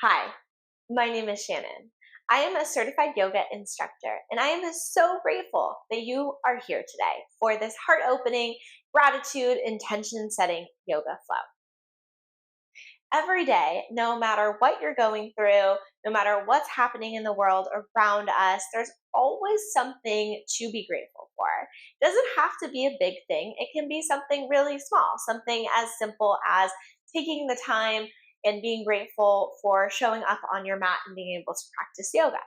Hi, my name is Shannon. I am a certified yoga instructor, and I am so grateful that you are here today for this heart opening, gratitude, intention setting yoga flow. Every day, no matter what you're going through, no matter what's happening in the world around us, there's always something to be grateful for. It doesn't have to be a big thing, it can be something really small, something as simple as taking the time and being grateful for showing up on your mat and being able to practice yoga.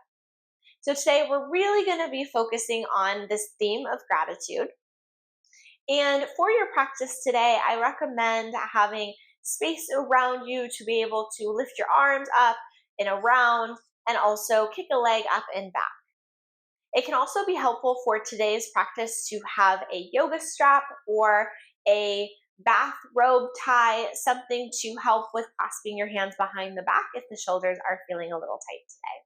So, today we're really going to be focusing on this theme of gratitude. And for your practice today, I recommend having space around you to be able to lift your arms up and around and also kick a leg up and back. It can also be helpful for today's practice to have a yoga strap or a bathrobe tie, something to help with clasping your hands behind the back if the shoulders are feeling a little tight today.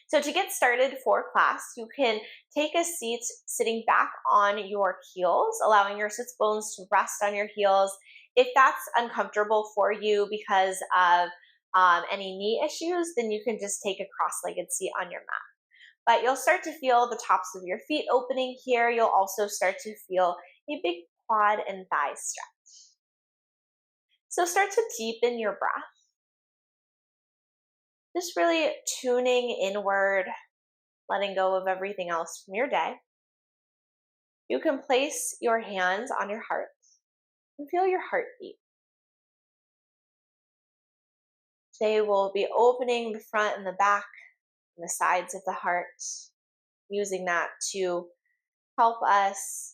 So to get started for class, you can take a seat sitting back on your heels, allowing your sits bones to rest on your heels. If that's uncomfortable for you because of any knee issues, then you can just take a cross-legged seat on your mat. But you'll start to feel the tops of your feet opening here. You'll also start to feel a big quad and thigh stretch. So start to deepen your breath. Just really tuning inward, letting go of everything else from your day. You can place your hands on your heart and feel your heartbeat. Today we'll be opening the front and the back and the sides of the heart, using that to help us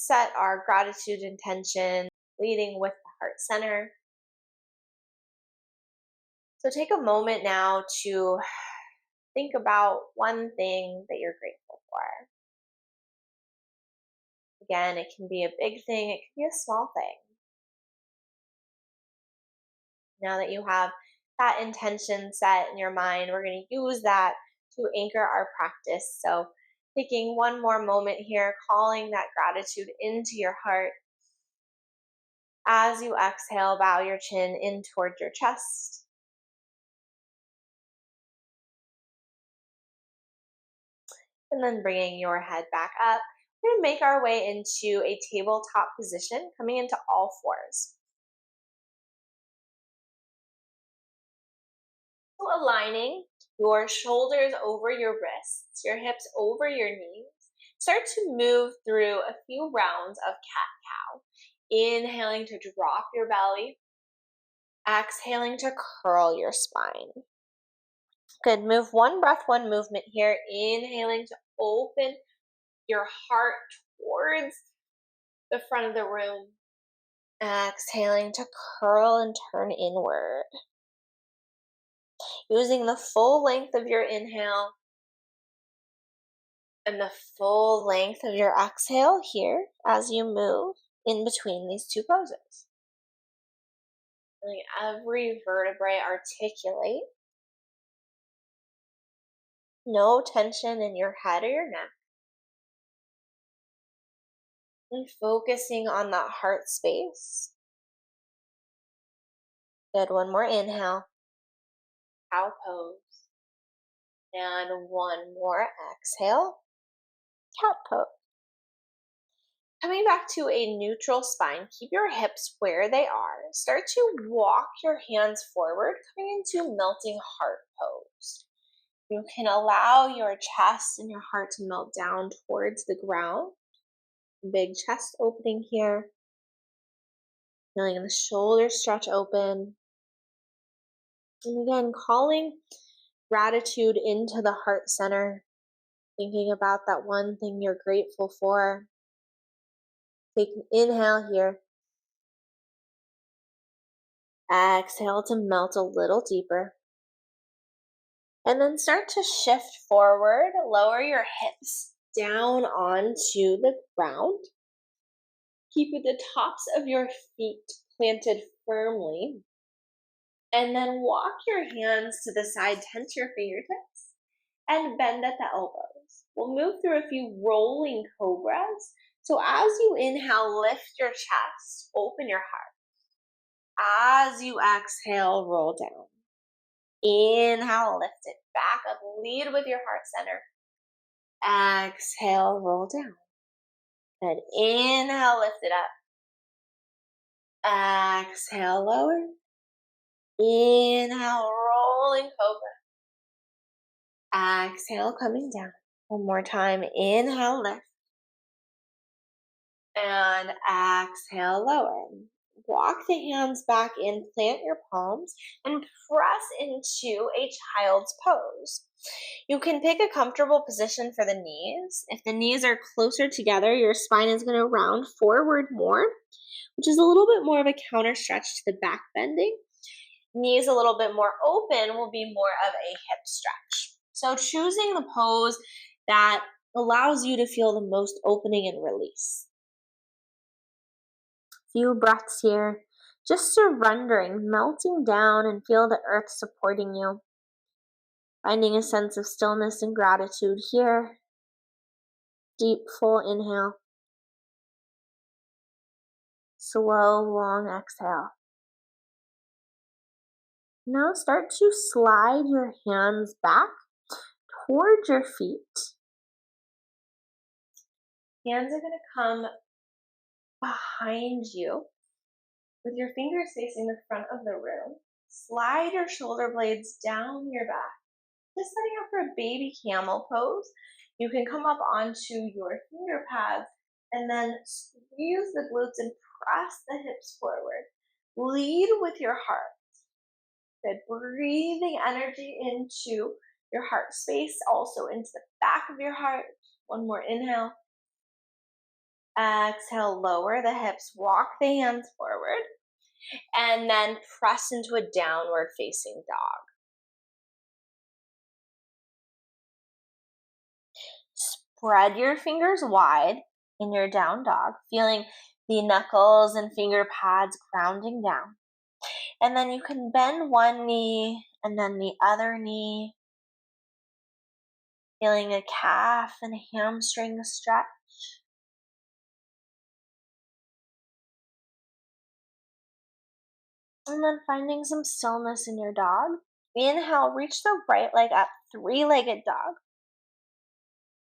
set our gratitude intention, leading with the heart center. So take a moment now to think about one thing that you're grateful for. Again, it can be a big thing, it can be a small thing. Now that you have that intention set in your mind, we're going to use that to anchor our practice. So taking one more moment here, calling that gratitude into your heart. As you exhale, bow your chin in towards your chest. And then bringing your head back up. We're going to make our way into a tabletop position, coming into all fours. So aligning your shoulders over your wrists, your hips over your knees. Start to move through a few rounds of cat-cow. Inhaling to drop your belly. Exhaling to curl your spine. Good. Move one breath, one movement here. Inhaling to open your heart towards the front of the room. Exhaling to curl and turn inward. Using the full length of your inhale and the full length of your exhale here as you move in between these two poses. Feeling every vertebrae articulate. No tension in your head or your neck. And focusing on that heart space. Good. One more inhale. Cow pose. And one more exhale. Cat pose. Coming back to a neutral spine, keep your hips where they are. Start to walk your hands forward, coming into melting heart pose. You can allow your chest and your heart to melt down towards the ground. Big chest opening here. Feeling the shoulders stretch open. And again, calling gratitude into the heart center. Thinking about that one thing you're grateful for. Take an inhale here. Exhale to melt a little deeper. And then start to shift forward. Lower your hips down onto the ground. Keep the tops of your feet planted firmly. And then walk your hands to the side, tense your fingertips, and bend at the elbows. We'll move through a few rolling cobras. So as you inhale, lift your chest, open your heart. As you exhale, roll down. Inhale, lift it back up. Lead with your heart center. Exhale, roll down. And inhale, lift it up. Exhale, lower. Inhale, rolling cobra. Exhale, coming down. One more time. Inhale, lift. And exhale, lower. Walk the hands back in, plant your palms, and press into a child's pose. You can pick a comfortable position for the knees. If the knees are closer together, your spine is going to round forward more, which is a little bit more of a counter stretch to the back bending. Knees a little bit more open will be more of a hip stretch. So choosing the pose that allows you to feel the most opening and release. Few breaths here, just surrendering, melting down, and feel the earth supporting you. Finding a sense of stillness and gratitude here. Deep, full inhale. Slow, long exhale. Now start to slide your hands back towards your feet. Hands are going to come behind you with your fingers facing the front of the room. Slide your shoulder blades down your back. Just setting up for a baby camel pose. You can come up onto your finger pads and then squeeze the glutes and press the hips forward. Lead with your heart. Good. Breathing energy into your heart space, also into the back of your heart. One more inhale. Exhale, lower the hips, walk the hands forward, and then press into a downward facing dog. Spread your fingers wide in your down dog, feeling the knuckles and finger pads grounding down. And then you can bend one knee and then the other knee, feeling a calf and hamstring stretch. And then finding some stillness in your dog. Inhale, reach the right leg up, three-legged dog.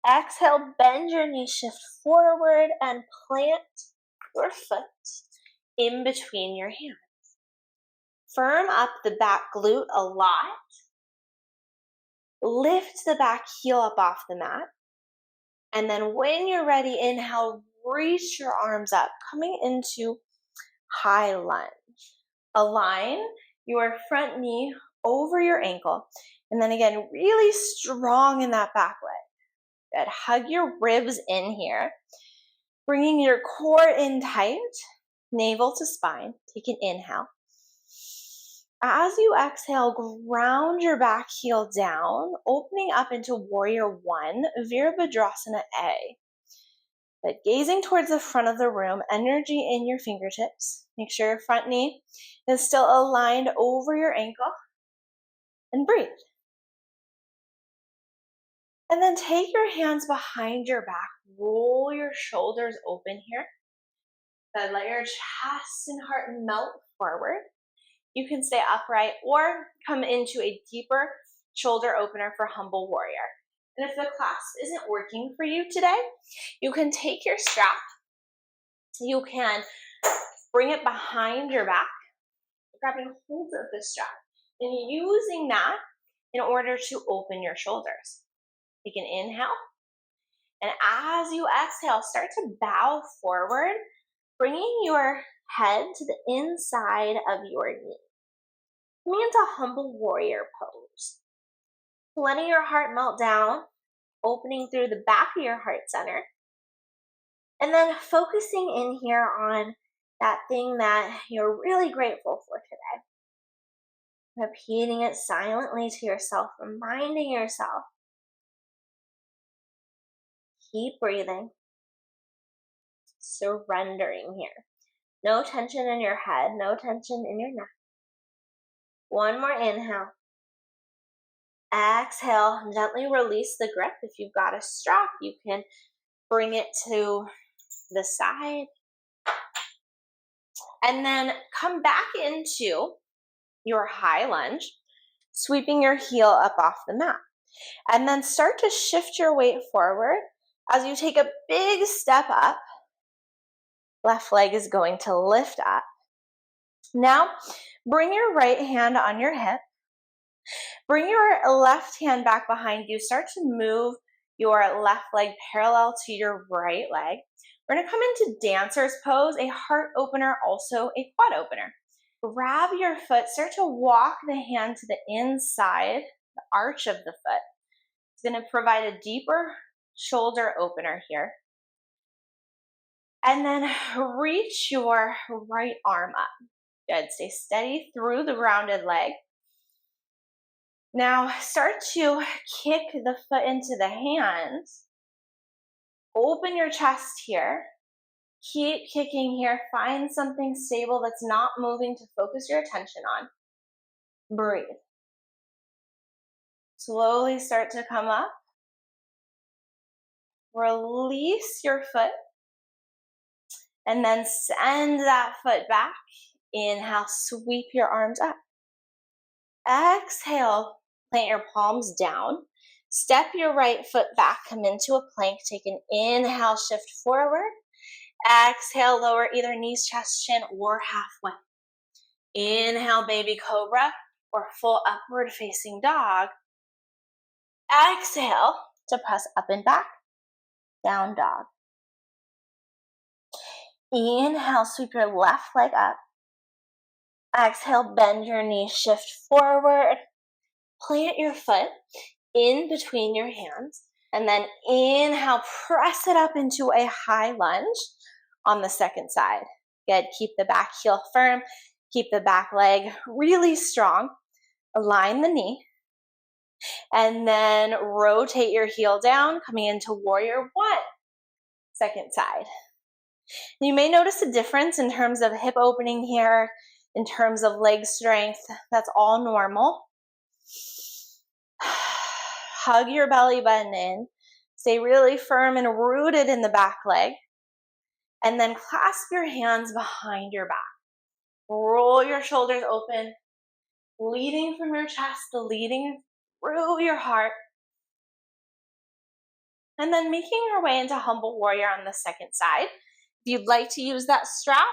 Exhale, bend your knee, shift forward, and plant your foot in between your hands. Firm up the back glute a lot. Lift the back heel up off the mat. And then when you're ready, inhale, reach your arms up, coming into high lunge. Align your front knee over your ankle. And then again, really strong in that back leg. Good. Hug your ribs in here. Bringing your core in tight, navel to spine. Take an inhale. As you exhale, ground your back heel down, opening up into Warrior One, Virabhadrasana A. But gazing towards the front of the room, energy in your fingertips. Make sure your front knee is still aligned over your ankle. And breathe. And then take your hands behind your back. Roll your shoulders open here. Then let your chest and heart melt forward. You can stay upright or come into a deeper shoulder opener for Humble Warrior. And if the clasp isn't working for you today, you can take your strap. You can bring it behind your back, grabbing hold of the strap, and using that in order to open your shoulders. Take an inhale. And as you exhale, start to bow forward, bringing your head to the inside of your knee. Coming into Humble Warrior pose. Letting your heart melt down, opening through the back of your heart center. And then focusing in here on that thing that you're really grateful for today. Repeating it silently to yourself, reminding yourself. Keep breathing. Surrendering here. No tension in your head, no tension in your neck. One more inhale. Exhale, gently release the grip. If you've got a strap, you can bring it to the side. And then come back into your high lunge. sweeping your heel up off the mat. And then start to shift your weight forward as you take a big step up. Left leg is going to lift up. Now, bring your right hand on your hip. Bring your left hand back behind you. Start to move your left leg parallel to your right leg. We're going to come into dancer's pose, a heart opener, also a quad opener. Grab your foot. Start to walk the hand to the inside, the arch of the foot. It's going to provide a deeper shoulder opener here. And then reach your right arm up. Good. Stay steady through the rounded leg. Now start to kick the foot into the hands. Open your chest here. Keep kicking here. Find something stable that's not moving to focus your attention on. Breathe. Slowly start to come up. Release your foot. And then send that foot back. Inhale, sweep your arms up. Exhale, plant your palms down. Step your right foot back, come into a plank. Take an inhale, shift forward. Exhale, lower either knees, chest, chin, or halfway. Inhale, baby cobra, or full upward facing dog. Exhale to press up and back, down dog. Inhale, sweep your left leg up. Exhale, bend your knee, shift forward. Plant your foot in between your hands. And then inhale, press it up into a high lunge on the second side. Good. Keep the back heel firm. Keep the back leg really strong. Align the knee. And then rotate your heel down, coming into warrior one. Second side. You may notice a difference in terms of hip opening here, in terms of leg strength. That's all normal. Hug your belly button in. Stay really firm and rooted in the back leg. And then clasp your hands behind your back. Roll your shoulders open, leading from your chest, leading through your heart. And then making your way into humble warrior on the second side. If you'd like to use that strap,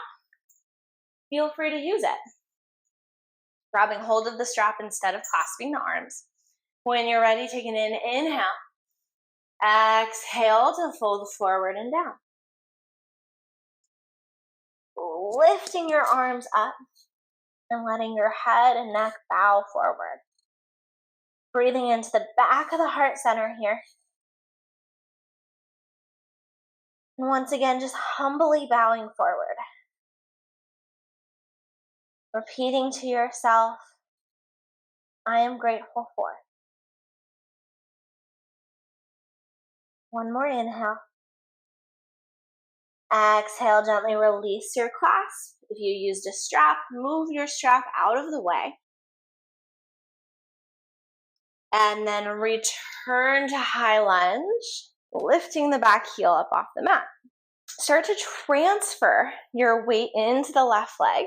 feel free to use it. Grabbing hold of the strap instead of clasping the arms. When you're ready, take an inhale. Exhale to fold forward and down. Lifting your arms up and letting your head and neck bow forward. Breathing into the back of the heart center here. And once again, just humbly bowing forward. Repeating to yourself, I am grateful for. One more inhale. Exhale, gently release your clasp. If you used a strap, move your strap out of the way. And then return to high lunge, lifting the back heel up off the mat. Start to transfer your weight into the left leg.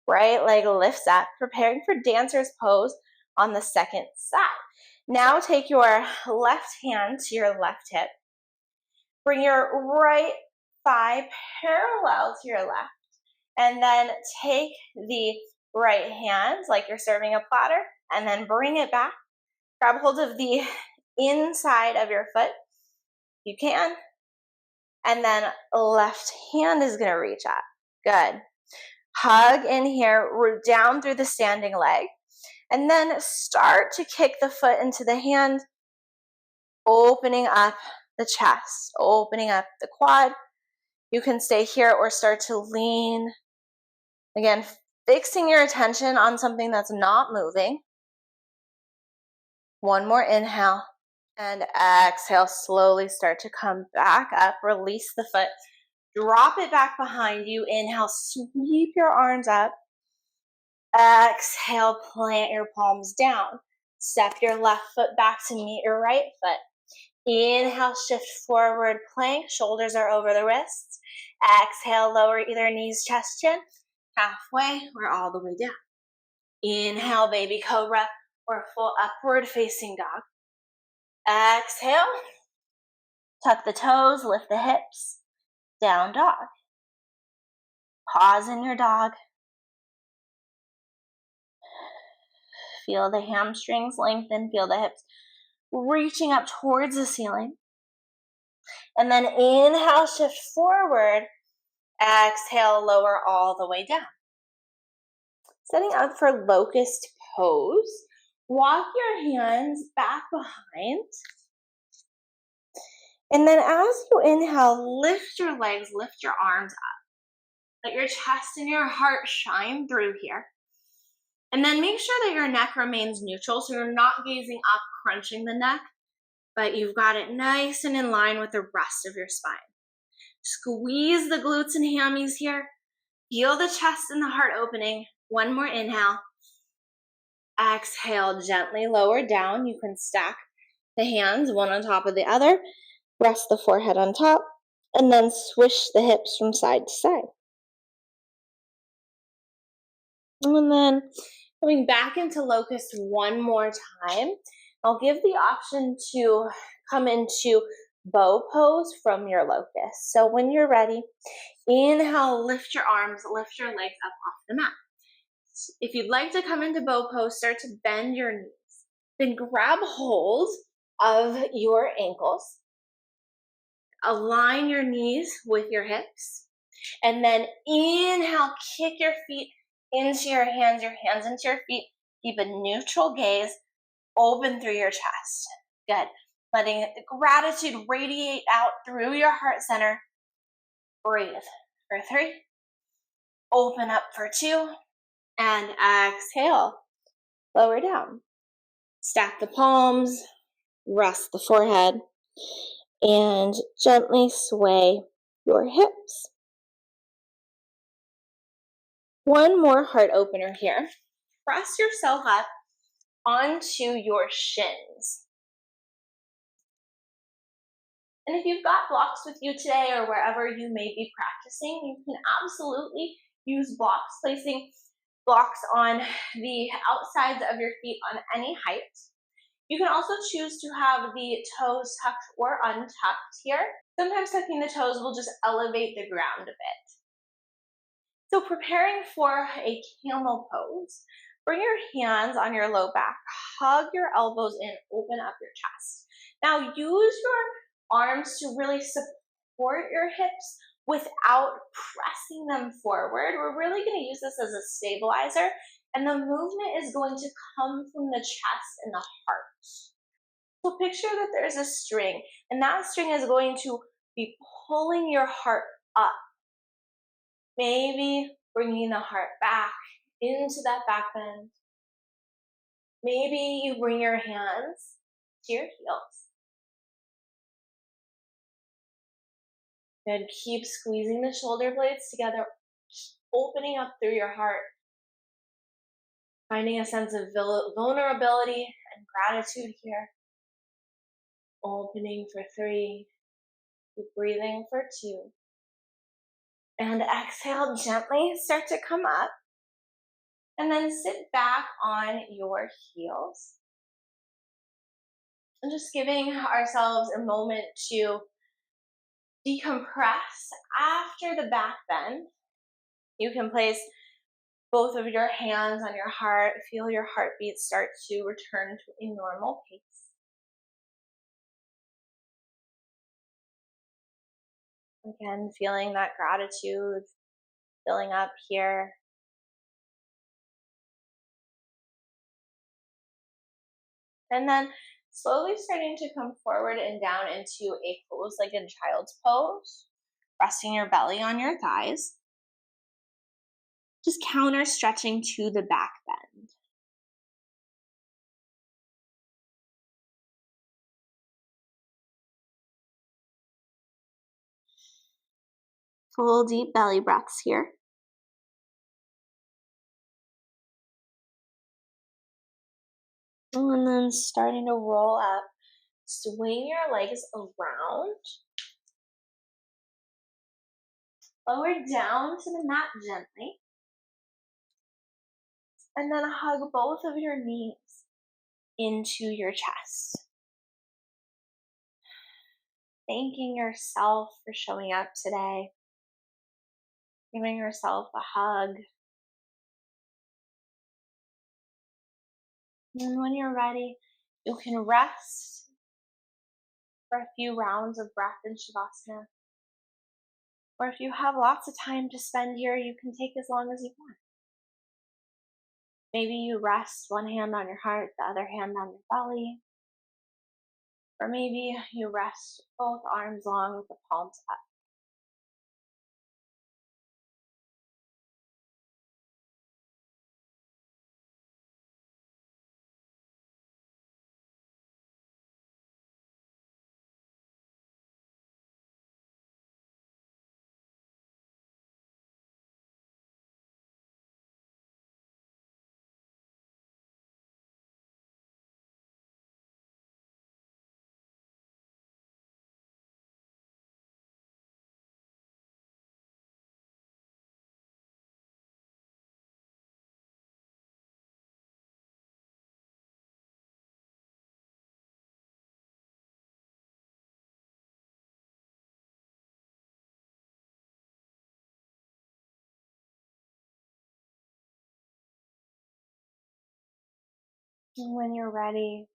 Right leg lifts up, preparing for dancer's pose on the second side. Now take your left hand to your left hip. Bring your right thigh parallel to your left. And then take the right hand like you're serving a platter and then bring it back. Grab hold of the inside of your foot. You can. And then left hand is going to reach up. Good. Hug in here, root down through the standing leg. And then start to kick the foot into the hand, opening up the chest, opening up the quad. You can stay here or start to lean. Again, fixing your attention on something that's not moving. One more inhale. And exhale, slowly start to come back up. Release the foot. Drop it back behind you. Inhale, sweep your arms up. Exhale, plant your palms down. Step your left foot back to meet your right foot. Inhale, shift forward plank. Shoulders are over the wrists. Exhale, lower either knees, chest, chin. Halfway or all the way down. Inhale, baby cobra, or full upward facing dog. Exhale, tuck the toes, lift the hips, down dog. Pause in your dog. Feel the hamstrings lengthen, feel the hips reaching up towards the ceiling. And then inhale, shift forward. Exhale, lower all the way down. Setting up for locust pose. Walk your hands back behind. And then as you inhale, lift your legs, lift your arms up. Let your chest and your heart shine through here. And then make sure that your neck remains neutral, so you're not gazing up, crunching the neck, but you've got it nice and in line with the rest of your spine. Squeeze the glutes and hammies here. Feel the chest and the heart opening. One more inhale. Exhale, gently lower down. You can stack the hands one on top of the other. Rest the forehead on top, and then swish the hips from side to side. And then coming back into locust one more time. I'll give the option to come into bow pose from your locust. So when you're ready, inhale, lift your arms, lift your legs up off the mat. If you'd like to come into bow pose, start to bend your knees. Then grab hold of your ankles. Align your knees with your hips. And then inhale, kick your feet into your hands into your feet. Keep a neutral gaze, open through your chest. Good. Letting the gratitude radiate out through your heart center. Breathe for 3. Open up for 2. And exhale. Lower down. Stack the palms. Rest the forehead. And gently sway your hips. One more heart opener here. Press yourself up onto your shins. And if you've got blocks with you today or wherever you may be practicing, you can absolutely use blocks, placing blocks on the outsides of your feet on any height. You can also choose to have the toes tucked or untucked here. Sometimes tucking the toes will just elevate the ground a bit. So preparing for a camel pose, bring your hands on your low back, hug your elbows in, open up your chest. Now use your arms to really support your hips without pressing them forward. We're really going to use this as a stabilizer, and the movement is going to come from the chest and the heart. So picture that there's a string, and that string is going to be pulling your heart up. Maybe bringing the heart back into that back bend. Maybe you bring your hands to your heels. Good. Keep squeezing the shoulder blades together, opening up through your heart. Finding a sense of vulnerability and gratitude here. Opening for 3. Keep breathing for 2. And exhale gently, start to come up. And then sit back on your heels. And just giving ourselves a moment to decompress after the back bend. You can place both of your hands on your heart. Feel your heartbeat start to return to a normal pace. Again, feeling that gratitude filling up here. And then slowly starting to come forward and down into a closed-legged child's pose. Resting your belly on your thighs. Just counter stretching to the back bend. Full deep belly breaths here. And then starting to roll up. Swing your legs around. Lower down to the mat gently. And then hug both of your knees. into your chest. Thanking yourself for showing up today, giving yourself a hug. And when you're ready, you can rest for a few rounds of breath in Shavasana. Or if you have lots of time to spend here, you can take as long as you want. Maybe you rest one hand on your heart, the other hand on your belly. Or maybe you rest both arms long with the palms up. And when you're ready,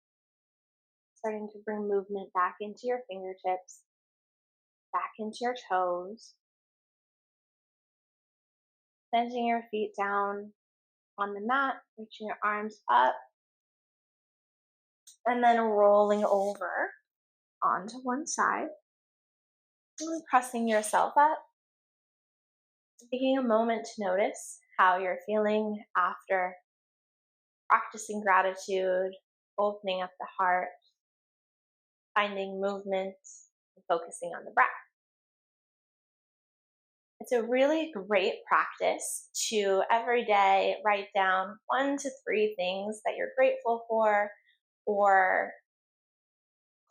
starting to bring movement back into your fingertips, back into your toes, planting your feet down on the mat, reaching your arms up, and then rolling over onto one side, and pressing yourself up, taking a moment to notice how you're feeling after practicing gratitude, opening up the heart, finding movement, and focusing on the breath. It's a really great practice to every day write down 1 to 3 things that you're grateful for, or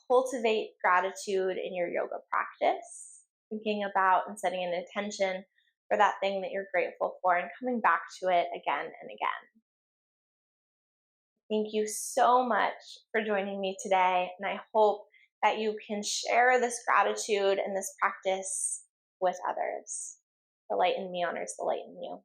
cultivate gratitude in your yoga practice, thinking about and setting an intention for that thing that you're grateful for and coming back to it again and again. Thank you so much for joining me today, and I hope that you can share this gratitude and this practice with others. The light in me honors the light in you.